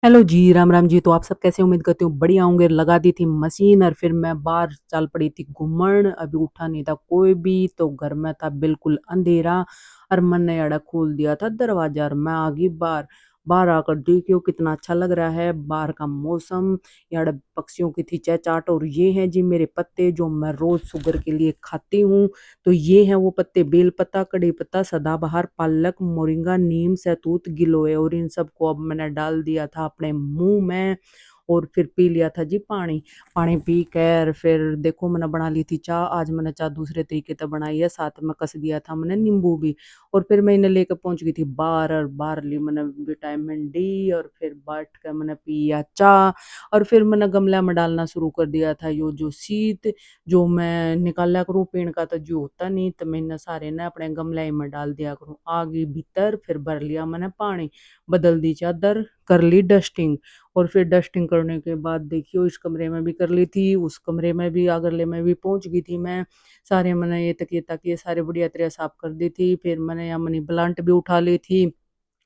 Hello जी, राम राम जी। तो आप सब कैसे? उम्मीद करती हूँ बढ़िया होंगे। लगा दी थी मशीन और फिर मैं बाहर चल पड़ी थी घूमन। अभी उठा नहीं था कोई भी, तो घर में था बिल्कुल अंधेरा। और मन ने यार खोल दिया था दरवाजा और मैं आ गई बाहर। बाहर आकर देखियो कितना अच्छा लग रहा है बाहर का मौसम। यार पक्षियों की थी चहचहाट। और ये हैं जी मेरे पत्ते जो मैं रोज शुगर के लिए खाती हूँ। तो ये हैं वो पत्ते: बेल पत्ता, कड़ी पत्ता, सदाबहार, पालक, मोरिंगा, नीम, सहतूत, गिलोय। और इन सबको अब मैंने डाल दिया था अपने मुंह में और फिर पी लिया था जी पानी। पानी पी कर फिर देखो मैंने बना ली थी चाय। आज मैंने चाय दूसरे तरीके से बनाई है, साथ में कस दिया था मैंने नींबू भी। और फिर मैं इन्हें लेकर पहुंच गई थी बाहर और बाहर ली मैंने विटामिन डी और फिर बैठ कर मैंने पिया चाय। और फिर मैंने गमला में डालना शुरू कर दिया था यो जो शीत जो मैं निकाला करूँ पेड़ का, तो जो होता नहीं तो मैं इन्हें सारे ने अपने गमले में डाल दिया करूँ। आगे भीतर फिर भर लिया मैंने पानी, बदल दी चादर, कर ली डस्टिंग। और फिर डस्टिंग करने के बाद देखियो इस कमरे में भी कर ली थी, उस कमरे में भी अगले में भी पहुंच गई थी मैं। सारे मैंने ये तकिए तकिए सारे बढ़िया तरह साफ कर दी थी। फिर मैंने यहाँ मनी प्लांट भी उठा ली थी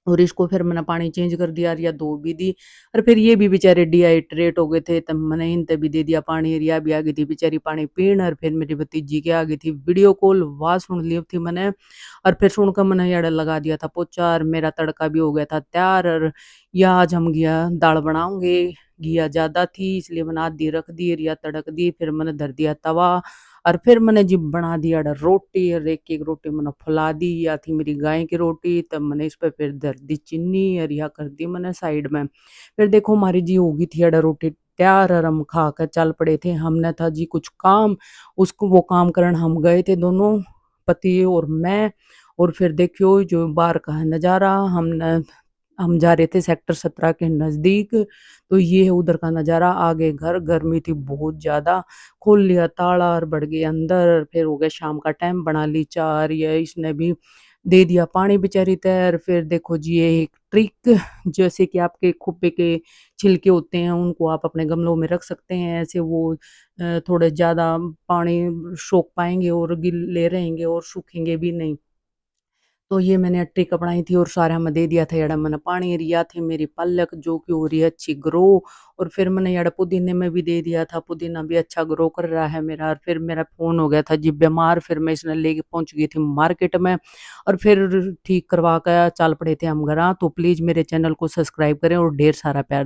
और इसको फिर मैंने पानी चेंज कर दिया, रिया धो भी दी। और फिर ये भी बेचारे डिहाइड्रेट हो गए थे, तब मैंने इनते भी दे दिया पानी। रिया भी आ गई थी बेचारी पानी पीन। और फिर मेरी भतीजी के आ गई थी वीडियो कॉल, वाह सुन ली थी मैंने। और फिर सुनकर मैंने यार लगा दिया था पोचा और मेरा तड़का भी हो गया था तैयार। और या आज हम घिया दाल बनाओगे। घिया ज्यादा थी इसलिए मैंने आधी रख दी, रिया तड़क दी। फिर मैंने धर दिया तवा और फिर मैंने जी बना दिया रोटी। और एक एक रोटी मैंने फुला दी, या थी मेरी गाय की रोटी। तब मैंने इस पे फिर धर दी चीनी और या कर दी मैंने साइड में। फिर देखो हमारी जी होगी थी अड़ा रोटी तैयार और हम खा कर चल पड़े थे। हमने था जी कुछ काम, उसको वो काम करन हम गए थे दोनों, पति और मैं। और फिर देखियो जो बाहर का है नजारा, हम जा रहे थे सेक्टर 17 के नजदीक। तो ये है उधर का नजारा। आगे घर, गर्मी थी बहुत ज्यादा। खोल लिया ताला और बढ़ गए अंदर। फिर हो गया शाम का टाइम, बना ली चार, या इसने भी दे दिया पानी बेचारी तैयार। फिर देखो जी ये एक ट्रिक, जैसे कि आपके खुप्पे के छिलके होते हैं उनको आप अपने गमलों में रख सकते हैं, ऐसे वो थोड़े ज्यादा पानी सोख पाएंगे और गिले रहेंगे और सूखेंगे भी नहीं। तो ये मैंने ट्रिक अपनाई थी और सारा में दे दिया था यार मैंने पानी। रिया थी मेरी पलक जो कि हो रही है अच्छी ग्रो। और फिर मैंने यार पुदीने में भी दे दिया था, पुदीना भी अच्छा ग्रो कर रहा है मेरा। और फिर मेरा फोन हो गया था जी बीमार, फिर मैं इसने लेके पहुंच गई थी मार्केट में। और फिर ठीक करवा कर चल पड़े थे हम घर। तो प्लीज मेरे चैनल को सब्सक्राइब करें और ढेर सारा प्यार